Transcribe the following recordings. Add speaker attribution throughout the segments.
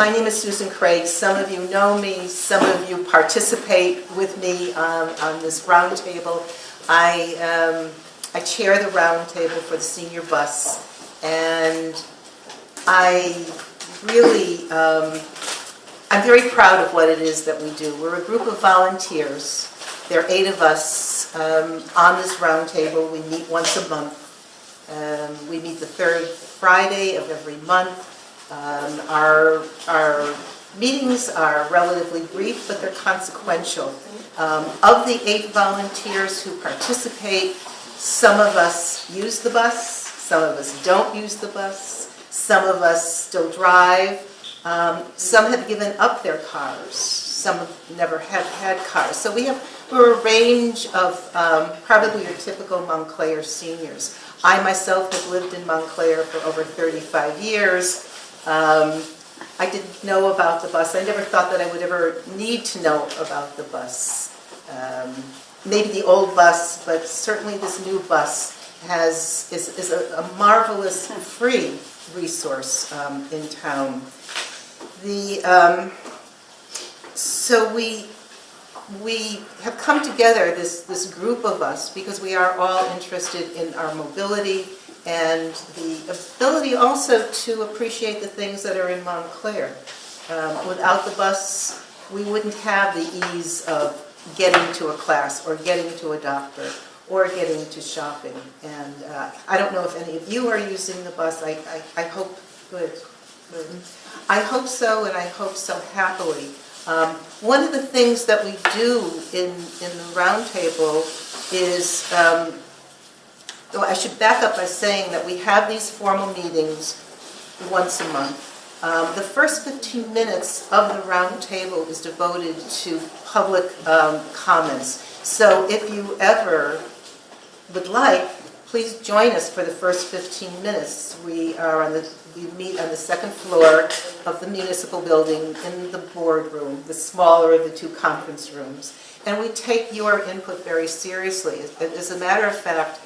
Speaker 1: My name is Susan Craig. Some of you know me. Some of you participate with me on this roundtable. I chair the roundtable for the senior bus, and I really, I'm very proud of what it is that we do. We're a group of volunteers. There are 8 of us on this roundtable. We meet once a month. We meet the 3rd Friday of every month. Our meetings are relatively brief, but they're consequential. Of the 8 volunteers who participate, some of us use the bus, some of us don't use the bus, some of us still drive, some have given up their cars, some have never have had cars. So we're a range of probably your typical Montclair seniors. I myself have lived in Montclair for over 35 years. I didn't know about the bus. I never thought that I would ever need to know about the bus. Maybe the old bus, but certainly this new bus is a marvelous free resource in town. So we have come together, this group of us, because we are all interested in our mobility and the ability also to appreciate the things that are in Montclair. Without the bus, we wouldn't have the ease of getting to a class or getting to a doctor or getting to shopping. And I don't know if any of you are using the bus. I hope good. I hope so, and I hope so happily. One of the things that we do in the roundtable is, I should back up by saying that we have these formal meetings once a month. The first 15 minutes of the roundtable is devoted to public comments. So if you ever would like, please join us for the first 15 minutes. We meet on the 2nd floor of the municipal building in the boardroom, the smaller of the 2 conference rooms. And we take your input very seriously. As a matter of fact,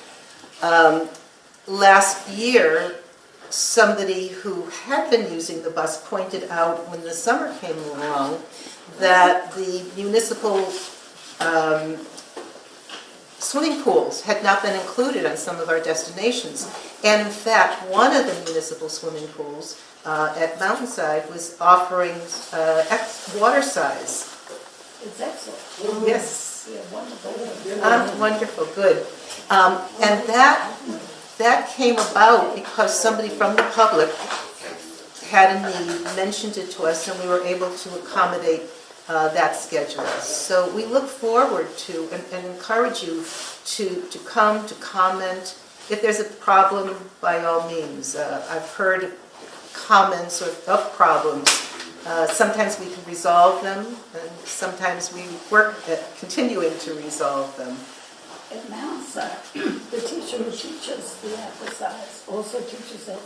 Speaker 1: last year, somebody who had been using the bus pointed out when the summer came along that the municipal swimming pools had not been included on some of our destinations. And in fact, one of the municipal swimming pools at Mountainside was offering water size.
Speaker 2: It's excellent.
Speaker 1: Yes.
Speaker 2: Yeah, wonderful.
Speaker 1: Wonderful, good. And that came about because somebody from the public had a need, mentioned it to us, and we were able to accommodate that schedule. So we look forward to and encourage you to come, to comment. If there's a problem, by all means. I've heard comments of problems. Sometimes we can resolve them, and sometimes we work at continuing to resolve them.
Speaker 2: At Mountainside, the teacher who teaches the exercise also teaches us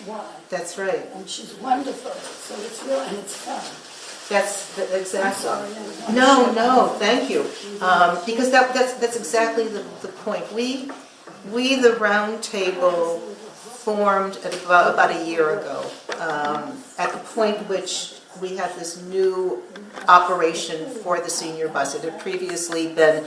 Speaker 2: why.
Speaker 1: That's right.
Speaker 2: And she's wonderful. So it's real and it's fun.
Speaker 1: That's exactly.
Speaker 2: I'm sorry.
Speaker 1: No, thank you. Because that's exactly the point. We the round table formed at about a year ago. At the point which we had this new operation for the senior bus. It had previously been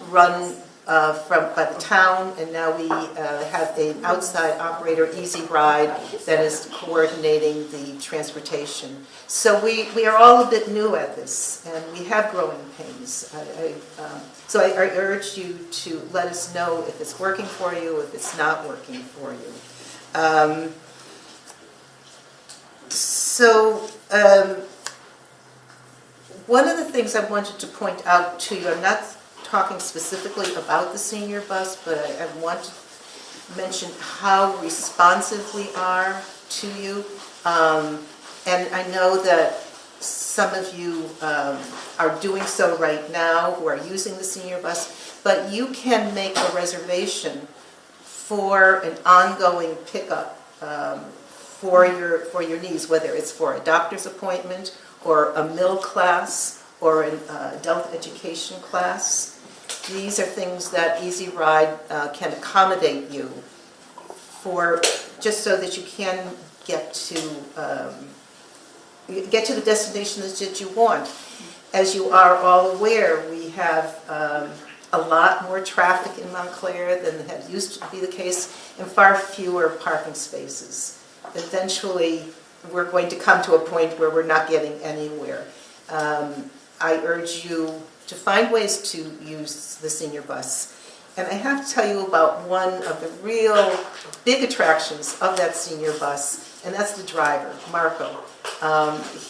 Speaker 1: run by the town, and now we have an outside operator, Easy Ride, that is coordinating the transportation. So we are all a bit new at this, and we have growing pains. So I urge you to let us know if it's working for you, if it's not working for you. One of the things I wanted to point out to you, I'm not talking specifically about the senior bus, but I want to mention how responsive we are to you. And I know that some of you are doing so right now who are using the senior bus, but you can make a reservation for an ongoing pickup for your needs, whether it's for a doctor's appointment or a mill class or an adult education class. These are things that Easy Ride can accommodate you for, just so that you can get to get to the destinations that you want. As you are all aware, we have a lot more traffic in Montclair than had used to be the case, and far fewer parking spaces. Eventually, we're going to come to a point where we're not getting anywhere. I urge you to find ways to use the senior bus. And I have to tell you about one of the real big attractions of that senior bus, and that's the driver, Marco.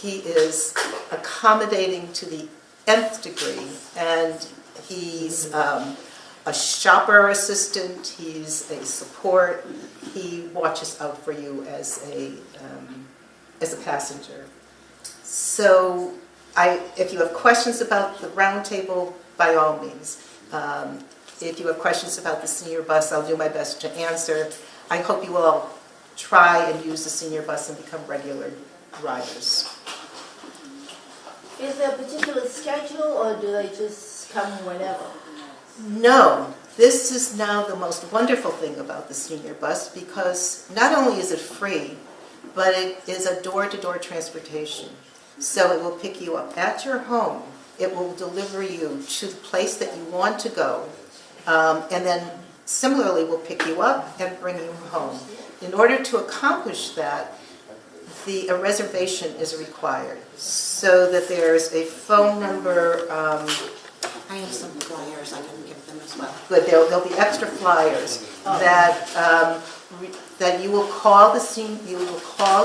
Speaker 1: He is accommodating to the nth degree, and he's a shopper assistant, he's a support, he watches out for you as a passenger. So if you have questions about the round table, by all means. If you have questions about the senior bus, I'll do my best to answer. I hope you will all try and use the senior bus and become regular riders.
Speaker 3: Is there a particular schedule, or do they just come whenever?
Speaker 1: No, this is now the most wonderful thing about the senior bus, because not only is it free, but it is a door-to-door transportation. So it will pick you up at your home. It will deliver you to the place that you want to go. And then similarly will pick you up and bring you home. In order to accomplish that, a reservation is required, so that there's a phone number.
Speaker 4: I have some flyers, I can give them as well.
Speaker 1: Good, there'll be extra flyers that you will call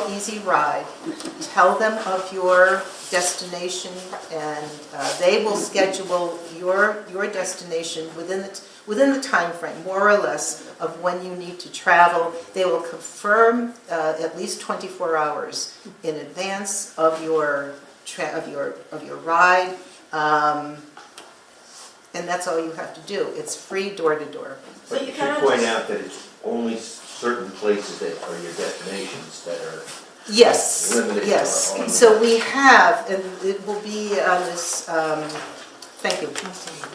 Speaker 1: Easy Ride, tell them of your destination, and they will schedule your destination within the time frame, more or less, of when you need to travel. They will confirm at least 24 hours in advance of your ride, and that's all you have to do. It's free door to door.
Speaker 3: So
Speaker 5: But
Speaker 3: you
Speaker 5: you
Speaker 3: kind
Speaker 5: should
Speaker 3: of
Speaker 5: point
Speaker 3: just-
Speaker 5: out that it's only certain places that are your destinations that are
Speaker 1: Yes,
Speaker 5: limited.
Speaker 1: yes. So we have, and it will be on this, thank you.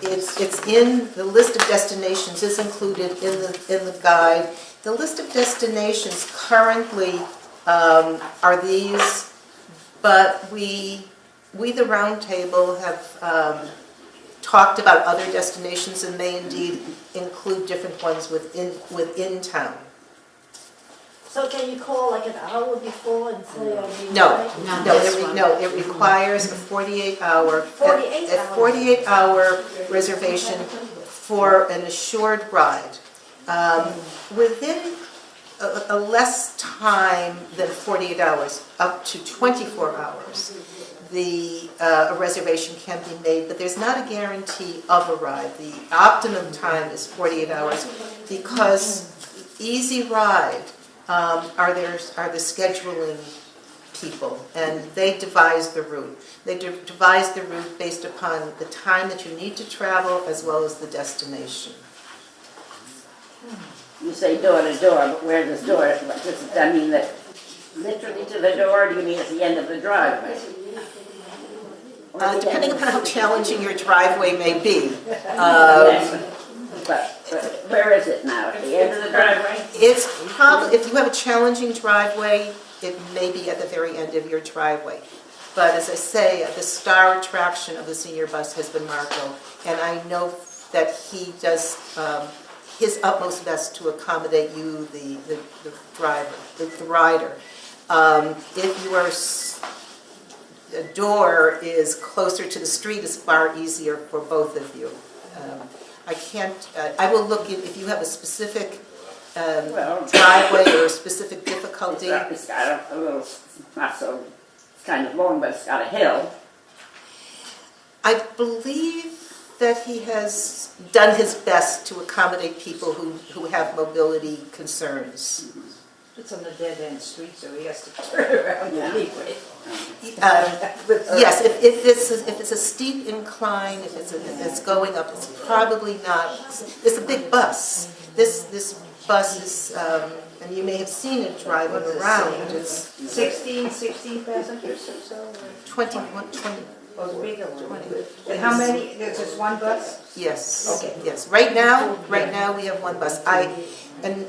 Speaker 1: It's in, the list of destinations is included in the guide. The list of destinations currently are these, but we the Round Table have talked about other destinations, and may indeed include different ones within town.
Speaker 3: So can you call like an hour before and say I'll be
Speaker 1: No,
Speaker 3: right?
Speaker 1: no, it requires a 48-hour.
Speaker 3: 48
Speaker 1: A
Speaker 3: hours.
Speaker 1: 48-hour reservation for an assured ride. Within a less time than 48 hours, up to 24 hours, a reservation can be made, but there's not a guarantee of a ride. The optimum time is 48 hours, because Easy Ride are the scheduling people, and they devise the route. They devise the route based upon the time that you need to travel as well as the destination.
Speaker 6: You say door to door, but where does door, does that mean that literally to the door, or do you mean at the end of the driveway?
Speaker 1: Depending upon how challenging your driveway may be.
Speaker 6: But where is it now, at the end of the driveway?
Speaker 1: It's probably, if you have a challenging driveway, it may be at the very end of your driveway. But as I say, the star attraction of the senior bus has been Marco, and I know that he does his utmost best to accommodate you, the driver, the rider. If your door is closer to the street, it's far easier for both of you. I will look if you have a specific driveway or a specific difficulty.
Speaker 6: It's got a little, not so, it's kind of long, but it's got a hill.
Speaker 1: I believe that he has done his best to accommodate people who have mobility concerns.
Speaker 4: It's on a dead-end street, so he has to turn around anyway.
Speaker 1: Yes, if it's a steep incline, if it's going up, it's probably not. It's a big bus. This bus is, and you may have seen it driving around. It's
Speaker 4: 16 passengers or so?
Speaker 1: 20.
Speaker 4: Oh, the bigger one. And how many, there's just one bus?
Speaker 1: Yes.
Speaker 4: Okay.
Speaker 1: Yes. Right now we have one bus. And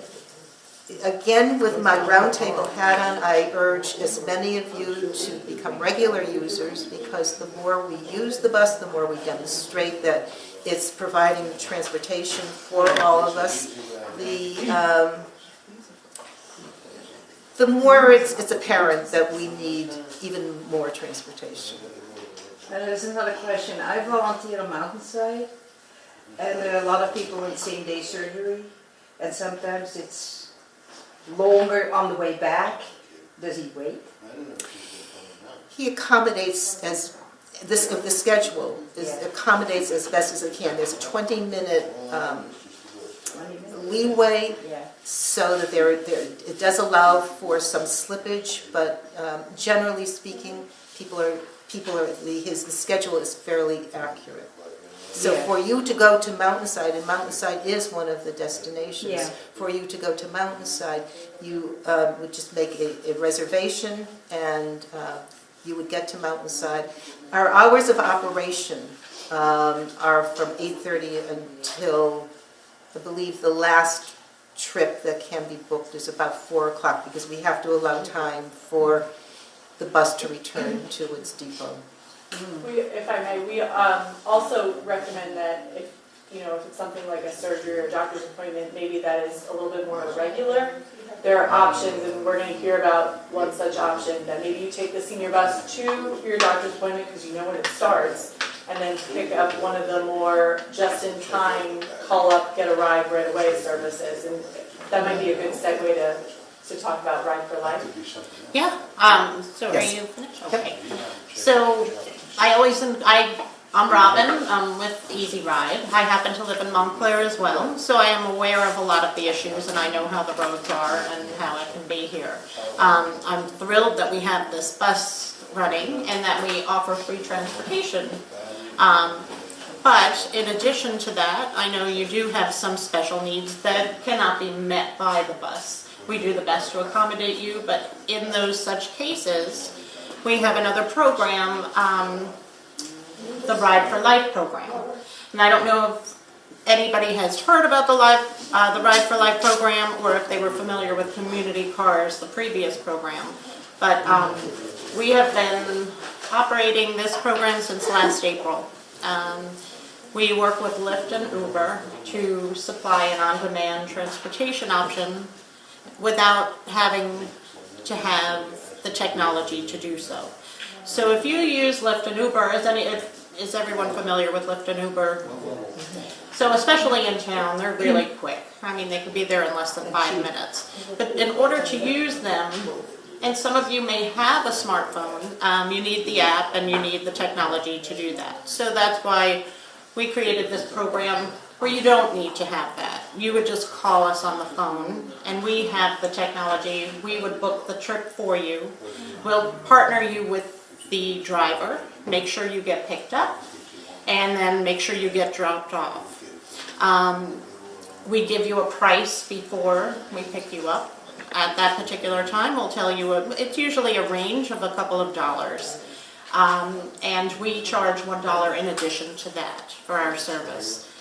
Speaker 1: again, with my roundtable hat on, I urge as many of you to become regular users, because the more we use the bus, the more we demonstrate that it's providing transportation for all of us. The more it's apparent that we need even more transportation.
Speaker 4: And there's another question. I volunteer on Mountainside, and there are a lot of people in same-day surgery, and sometimes it's longer on the way back. Does he wait?
Speaker 1: He accommodates as the schedule accommodates as best as it can. There's a 20-minute
Speaker 4: 20 minutes?
Speaker 1: leeway,
Speaker 4: Yeah.
Speaker 1: so that it does allow for some slippage, but generally speaking, the schedule is fairly accurate. So
Speaker 4: Yeah.
Speaker 1: for you to go to Mountainside, and Mountainside is one of the destinations,
Speaker 4: Yeah.
Speaker 1: for you to go to Mountainside, you would just make a reservation, and you would get to Mountainside. Our hours of operation are from 8:30 until, I believe, the last trip that can be booked is about 4 o'clock, because we have to allow time for the bus to return to its depot.
Speaker 7: If I may, we also recommend that if it's something like a surgery or a doctor's appointment, maybe that is a little bit more irregular. There are options, and we're going to hear about one such option, that maybe you take the senior bus to your doctor's appointment because you know when it starts, and then pick up one of the more just-in-time, call up, get a ride right away services. And that might be a good segue to talk about Ryde4Life.
Speaker 8: Yeah, so
Speaker 1: Yes.
Speaker 8: are you finished? Okay. So I'm Robin, I'm with Easy Ride. I happen to live in Montclair as well, so I am aware of a lot of the issues, and I know how the roads are and how it can be here. I'm thrilled that we have this bus running and that we offer free transportation. But in addition to that, I know you do have some special needs that cannot be met by the bus. We do the best to accommodate you, but in those such cases, we have another program, the Ryde4Life program. And I don't know if anybody has heard about the Ryde4Life program, or if they were familiar with Community Cars, the previous program. But we have been operating this program since last April. We work with Lyft and Uber to supply an on-demand transportation option without having to have the technology to do so. So if you use Lyft and Uber, is everyone familiar with Lyft and Uber? So especially in town, they're really quick. I mean, they could be there in less than 5 minutes. But in order to use them, and some of you may have a smartphone, you need the app and you need the technology to do that. So that's why we created this program where you don't need to have that. You would just call us on the phone, and we have the technology. We would book the trip for you. We'll partner you with the driver, make sure you get picked up, and then make sure you get dropped off. We give you a price before we pick you up. At that particular time, we'll tell you, it's usually a range of a couple of dollars. And we charge $1 in addition to that for our service.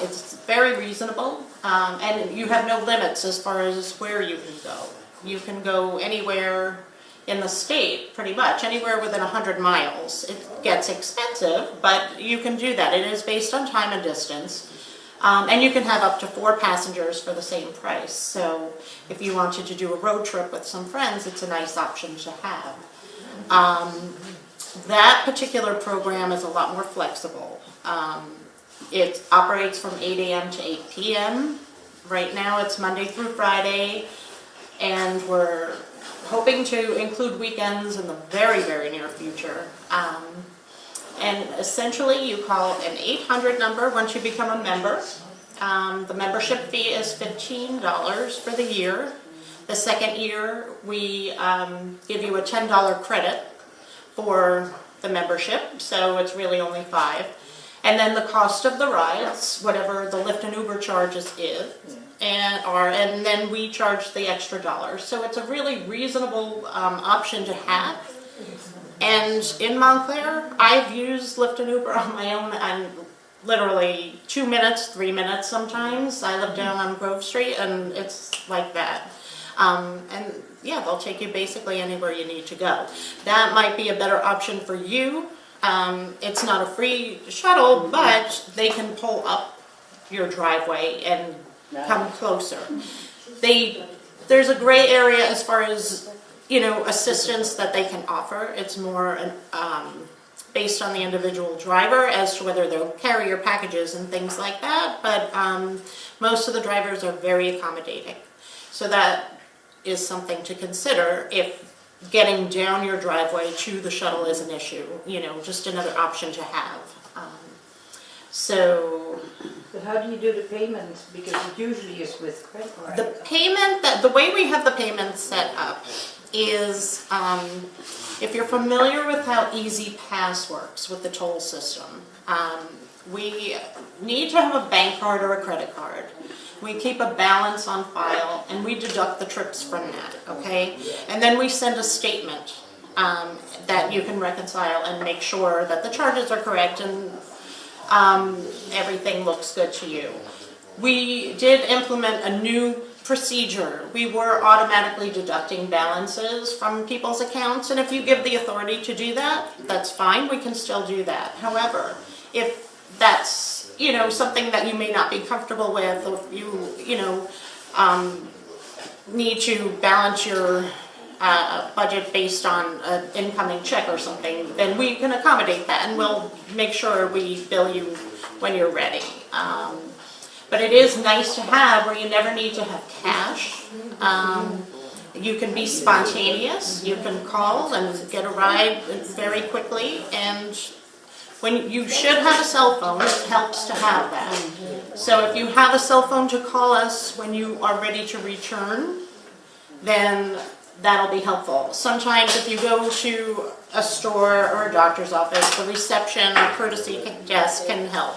Speaker 8: It's very reasonable, and you have no limits as far as where you can go. You can go anywhere in the state, pretty much, anywhere within 100 miles. It gets expensive, but you can do that. It is based on time and distance, and you can have up to 4 passengers for the same price. So if you wanted to do a road trip with some friends, it's a nice option to have. That particular program is a lot more flexible. It operates from 8 a.m. to 8 p.m. Right now it's Monday through Friday, and we're hoping to include weekends in the very, very near future. And essentially you call an 800 number once you become a member. The membership fee is $15 for the year. The second year we give you a $10 credit for the membership, so it's really only $5. And then the cost of the rides, whatever the Lyft and Uber charges is, and then we charge the extra $1. So it's a really reasonable option to have. And in Montclair, I've used Lyft and Uber on my own, and literally 2 minutes, 3 minutes sometimes. I live down on Grove Street, and it's like that. And yeah, they'll take you basically anywhere you need to go. That might be a better option for you. It's not a free shuttle, but they can pull up your driveway and come closer. There's a gray area as far as, assistance that they can offer. It's more based on the individual driver as to whether they'll carry your packages and things like that, but most of the drivers are very accommodating. So that is something to consider if getting down your driveway to the shuttle is an issue, just another option to have.
Speaker 4: But how do you do the payment? Because it usually is with credit card.
Speaker 8: The way we have the payment set up is, if you're familiar with how Easy Pass works with the toll system, we need to have a bank card or a credit card. We keep a balance on file and we deduct the trips from that, okay? And then we send a statement that you can reconcile and make sure that the charges are correct and everything looks good to you. We did implement a new procedure. We were automatically deducting balances from people's accounts, and if you give the authority to do that, that's fine, we can still do that. However, if that's, something that you may not be comfortable with, or if you, need to balance your budget based on an incoming check or something, then we can accommodate that and we'll make sure we bill you when you're ready. But it is nice to have where you never need to have cash. You can be spontaneous, you can call and get a ride very quickly, and when you should have a cell phone, it helps to have that. So if you have a cell phone to call us when you are ready to return, then that'll be helpful. Sometimes if you go to a store or a doctor's office, the reception or courtesy desk can help.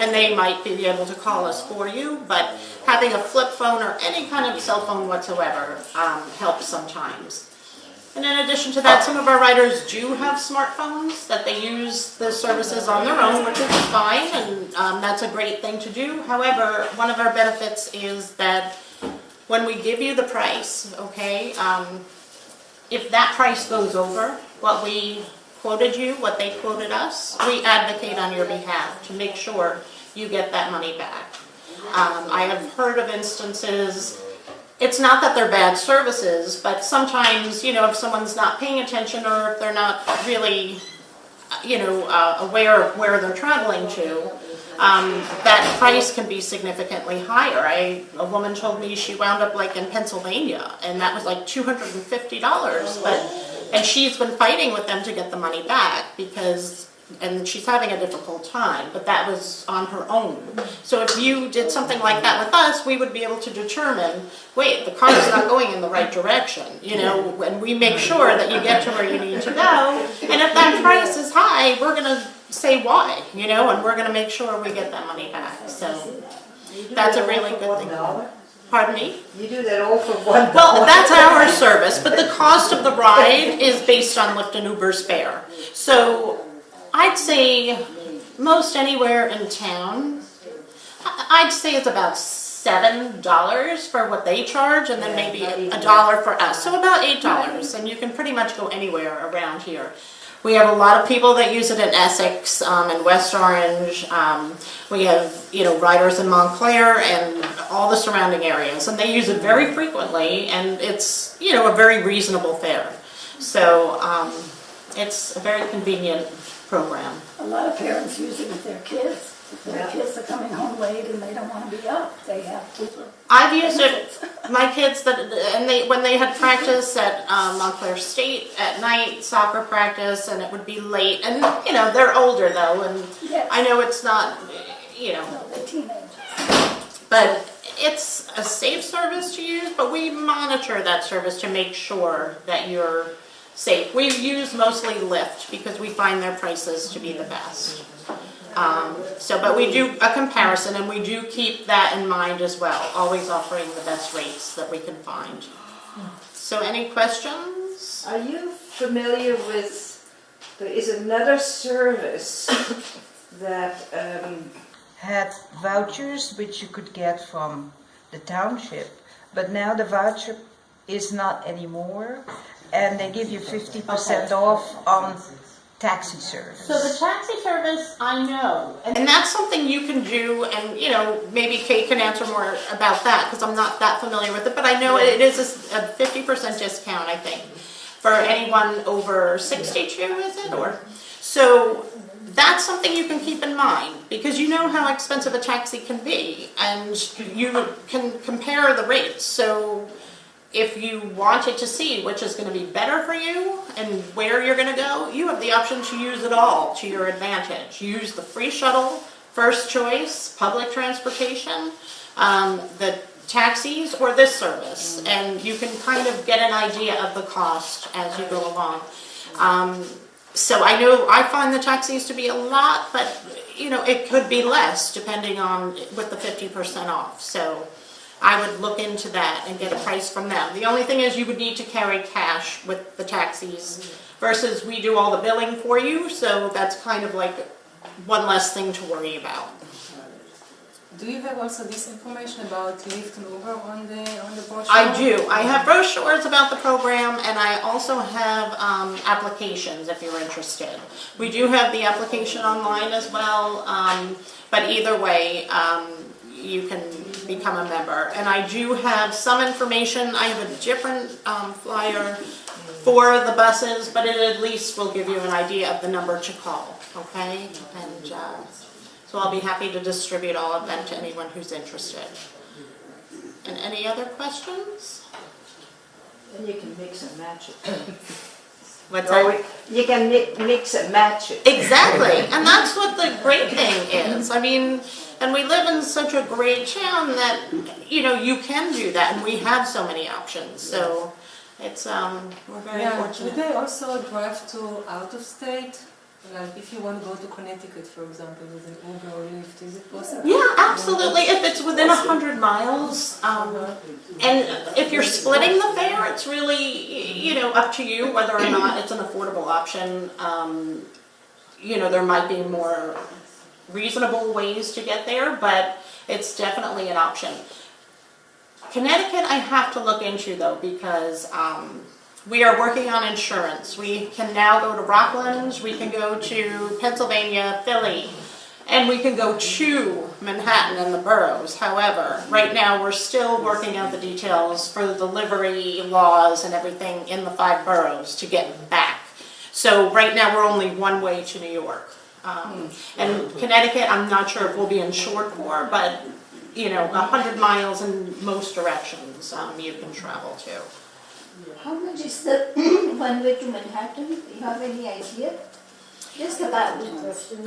Speaker 8: And they might be able to call us for you, but having a flip phone or any kind of cell phone whatsoever helps sometimes. And in addition to that, some of our riders do have smartphones that they use the services on their own, which is fine, and that's a great thing to do. However, one of our benefits is that when we give you the price, okay, if that price goes over what we quoted you, what they quoted us, we advocate on your behalf to make sure you get that money back. I have heard of instances, it's not that they're bad services, but sometimes, if someone's not paying attention or if they're not really, aware of where they're traveling to, that price can be significantly higher. A woman told me she wound up in Pennsylvania, and that was like $250, and she's been fighting with them to get the money back and she's having a difficult time, but that was on her own. So if you did something like that with us, we would be able to determine, wait, the car is not going in the right direction, and we make sure that you get to where you need to go, and if that price is high, we're going to say why, and we're going to make sure we get that money back. So that's a really good thing. Pardon me?
Speaker 4: You do that all for $1.
Speaker 8: Well, that's our service, but the cost of the ride is based on Lyft and Uber's fare. So I'd say most anywhere in town, I'd say it's about $7 for what they charge, and then maybe $1 for us. So about $8, and you can pretty much go anywhere around here. We have a lot of people that use it in Essex, in West Orange. We have, riders in Montclair and all the surrounding areas, and they use it very frequently, and it's, a very reasonable fare. So it's a very convenient program.
Speaker 2: A lot of parents use it with their kids. If their kids are coming home late and they don't want to be up, they have Uber.
Speaker 8: I've used it, my kids, when they had practice at Montclair State at night, soccer practice, and it would be late, and they're older though, and
Speaker 2: Yes.
Speaker 8: I know it's not,
Speaker 2: No, they're teenagers.
Speaker 8: but it's a safe service to use, but we monitor that service to make sure that you're safe. We use mostly Lyft because we find their prices to be the best. But we do a comparison, and we do keep that in mind as well, always offering the best rates that we can find. So any questions?
Speaker 4: Are you familiar with, there is another service that had vouchers which you could get from the township, but now the voucher
Speaker 9: is not anymore, and they give you 50% off on taxi service.
Speaker 8: So the taxi service, I know, and that's something you can do, and maybe Kate can answer more about that because I'm not that familiar with it, but I know it is a 50% discount, I think, for anyone over 62, is it? Or so that's something you can keep in mind because you know how expensive a taxi can be, and you can compare the rates. So if you wanted to see which is going to be better for you and where you're going to go, you have the option to use it all to your advantage. Use the free shuttle, first choice, public transportation, the taxis, or this service. And you can kind of get an idea of the cost as you go along. So I know I find the taxis to be a lot, but it could be less depending on with the 50% off. So I would look into that and get a price from them. The only thing is you would need to carry cash with the taxis versus we do all the billing for you, so that's kind of like one less thing to worry about.
Speaker 10: Do you have also this information about Lyft and Uber on the brochure?
Speaker 8: I do. I have brochures about the program, and I also have applications if you're interested. We do have the application online as well, but either way, you can become a member. And I do have some information. I have a different flyer for the buses, but it at least will give you an idea of the number to call, okay? And so I'll be happy to distribute all of them to anyone who's interested. And any other questions?
Speaker 4: And you can mix and match it.
Speaker 8: What's that?
Speaker 4: You can mix and match it.
Speaker 8: Exactly, and that's what the great thing is. I mean, and we live in such a great town that, you can do that, and we have so many options. So it's, we're very fortunate.
Speaker 10: Do they also drive to out of state? Like if you want to go to Connecticut, for example, with an Uber or Lyft, is it possible?
Speaker 8: Yeah, absolutely. If it's within 100 miles, and if you're splitting the fare, it's really, up to you whether or not it's an affordable option. There might be more reasonable ways to get there, but it's definitely an option. Connecticut, I have to look into though, because we are working on insurance. We can now go to Rockland, we can go to Pennsylvania, Philly, and we can go to Manhattan and the boroughs. However, right now we're still working out the details for the delivery laws and everything in the 5 boroughs to get back. So right now we're only one way to New York. And Connecticut, I'm not sure if we'll be insured for, but 100 miles in most directions you can travel to.
Speaker 2: How much is the one way to Manhattan? Do you have any idea?
Speaker 3: Just about the question.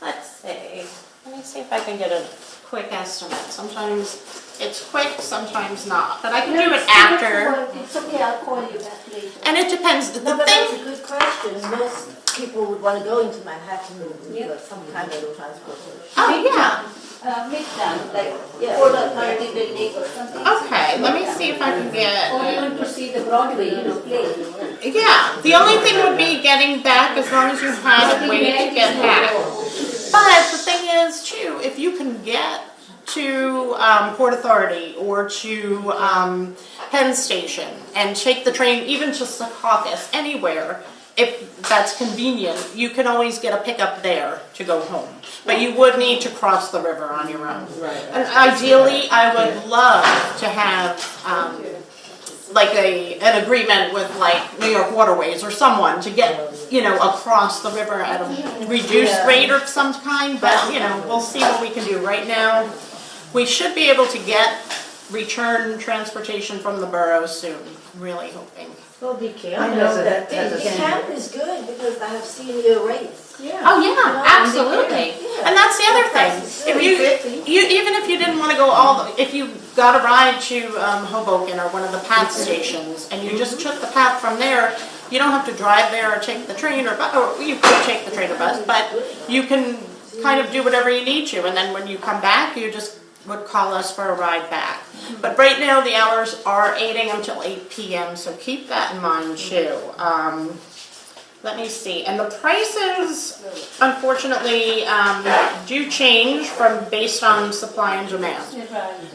Speaker 8: Let's see. Let me see if I can get a quick estimate. Sometimes it's quick, sometimes not. But I can do it after.
Speaker 3: It's okay, I'll call you back later.
Speaker 8: And it depends. The
Speaker 3: No, but that's
Speaker 8: thing.
Speaker 3: a good question. Most people would want to go into Manhattan with some kind of transportation.
Speaker 8: Oh yeah.
Speaker 2: Midtown, like
Speaker 3: Or the authority building or something.
Speaker 8: Okay. Let me see if I can
Speaker 2: or
Speaker 8: get.
Speaker 2: even to see the Broadway, play.
Speaker 8: Yeah. The only thing would be getting back as long as you had a way to get back. But the thing is too, if you can get to Port Authority or to Penn Station and take the train even to Secaucus, anywhere, if that's convenient, you can always get a pickup there to go home. But you would need to cross the river on your own. And ideally, I would love to have like an agreement with like New York Waterways or someone to get across the river at a reduced rate of some kind. But we'll see what we can do. Right now, we should be able to get return transportation from the borough soon. I'm really hoping.
Speaker 3: Well, the camp,
Speaker 4: I know that
Speaker 3: the camp is good because I have seen your rates.
Speaker 8: Yeah. Oh yeah, absolutely. And that's the other thing. If you even if you didn't want to go if you got a ride to Hoboken or one of the path stations and you just took the path from there, you don't have to drive there or take the train or bus, or you could take the train or bus, but you can kind of do whatever you need to, and then when you come back, you just would call us for a ride back. But right now the hours are 8 a.m. till 8 p.m., so keep that in mind too. Let me see, and the prices, unfortunately, do change based on supply and demand.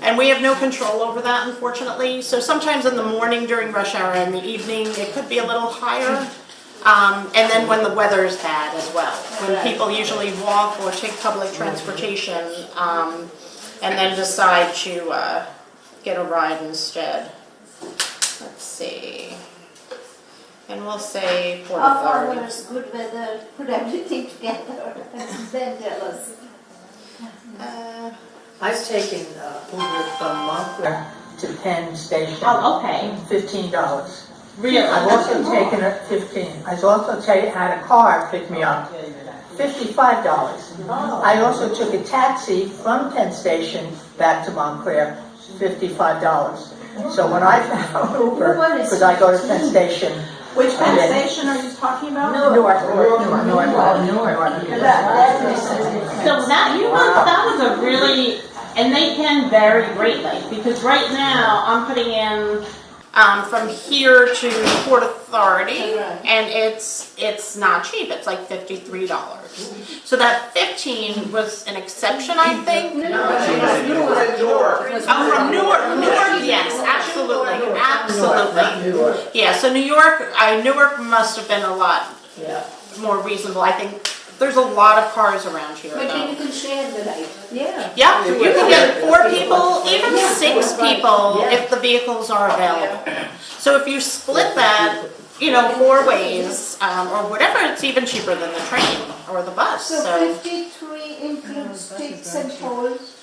Speaker 8: And we have no control over that, unfortunately. So sometimes in the morning during rush hour and the evening, it could be a little higher. And then when the weather is bad as well, when people usually walk or take public transportation, and then decide to get a ride instead. Let's see. And we'll say Port
Speaker 3: Off
Speaker 8: Authority.
Speaker 3: hours, good weather, put everything together, and then tell us.
Speaker 11: I've taken Uber from Montclair to Penn Station.
Speaker 8: Oh, okay.
Speaker 11: $15.
Speaker 8: Really?
Speaker 11: I've also taken it 15. I've also had a car pick me up. $55. I also took a taxi from Penn Station back to Montclair. $55. So when I found Uber, because I go to Penn Station.
Speaker 9: Which Penn station are you talking about?
Speaker 11: North.
Speaker 8: So that was a really, and they can vary greatly, because right now I'm putting in from here to Port Authority, and it's not cheap. It's like $53. So that 15 was an exception, I think. Oh, from Newark, yes, absolutely. Yeah, so Newark must have been a lot more reasonable. I think there's a lot of cars around here.
Speaker 3: But
Speaker 8: though.
Speaker 3: you can share the ride.
Speaker 8: Yeah, you can get 4 people, even 6 people if the vehicles are available. So if you split that, 4 ways, or whatever, it's even cheaper than the train or the bus.
Speaker 3: So 53 includes tips and tolls.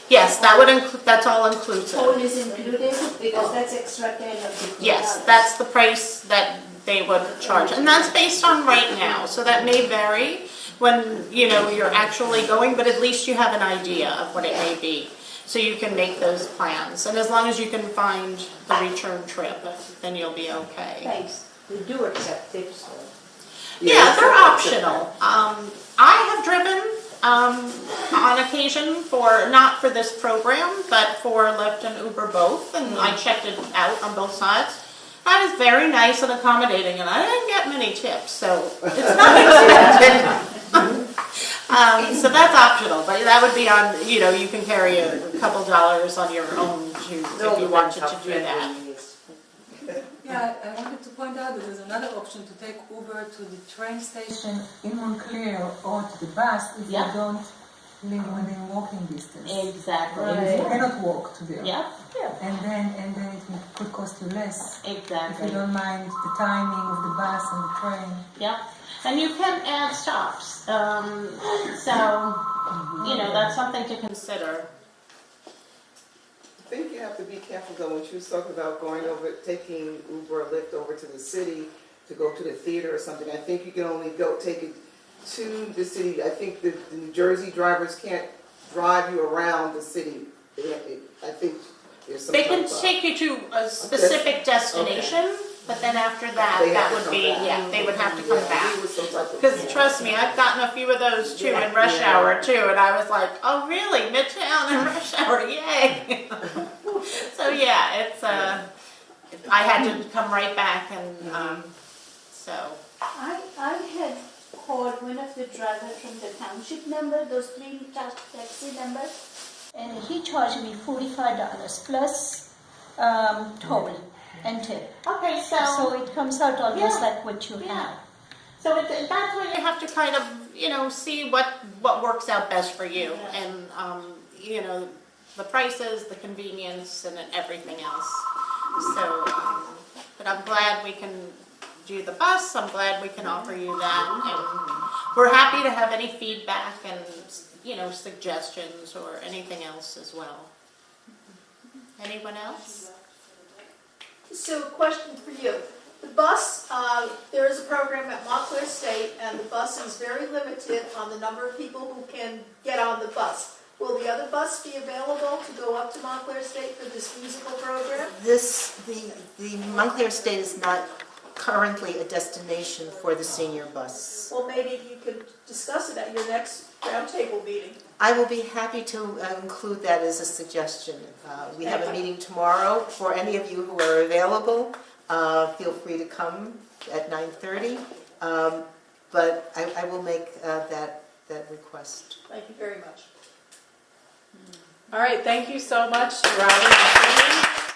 Speaker 8: Yes, that's all inclusive.
Speaker 3: Toll is included because that's extra 10 or 15.
Speaker 8: Yes, that's the price that they would charge, and that's based on right now. So that may vary when you're actually going, but at least you have an idea of what it may be. So you can make those plans, and as long as you can find the return trip, then you'll be okay.
Speaker 3: Thanks.
Speaker 1: We do accept tips.
Speaker 8: Yeah, they're optional. I have driven on occasion not for this program, but for Lyft and Uber both, and I checked it out on both sides. I was very nice and accommodating, and I didn't get many tips, so it's not expected. So that's optional, but that would be on, you can carry a couple dollars on your own if you wanted to do that.
Speaker 10: Yeah, I wanted to point out that there's another option to take Uber to the train station in Montclair or to the bus if you don't live within walking distance.
Speaker 8: Exactly.
Speaker 10: You cannot walk to there.
Speaker 8: Yeah.
Speaker 10: And then it could cost you less if
Speaker 8: Exactly.
Speaker 10: you don't mind the timing of the bus and the train.
Speaker 8: Yep. And you can add stops. That's something to consider.
Speaker 12: I think you have to be careful though when she was talking about taking Uber or Lyft over to the city to go to the theater or something. I think you can only take it to the city. I think the New Jersey drivers can't drive you around the city. I think there's some
Speaker 8: They can take you to a specific destination, but then after that, they would have to come back. Because trust me, I've gotten a few of those too in rush hour too, and I was like, oh really, Midtown and rush hour, yay! So yeah, it's I had to come right back, and so.
Speaker 3: I had called one of the drivers from the township number, those 3 taxi numbers, and he charged me $45 plus toll and tip.
Speaker 8: Okay,
Speaker 3: So it comes out almost like what you have.
Speaker 8: So that's where you have to kind of, see what works out best for you, and the prices, the convenience, and everything else. So, but I'm glad we can do the bus. I'm glad we can offer you that, and we're happy to have any feedback and suggestions or anything else as well. Anyone else?
Speaker 13: So, question for you. The bus, there is a program at Montclair State, and the bus is very limited on the number of people who can get on the bus. Will the other bus be available to go up to Montclair State for this musical program?
Speaker 1: The Montclair State is not currently a destination for the senior bus.
Speaker 13: Well, maybe you could discuss it at your next roundtable meeting.
Speaker 1: I will be happy to include that as a suggestion. We have a meeting tomorrow. For any of you who are available, feel free to come at 9:30, But I will make that request.
Speaker 13: Thank you very much.
Speaker 7: All right, thank you so much, Robin and Susan.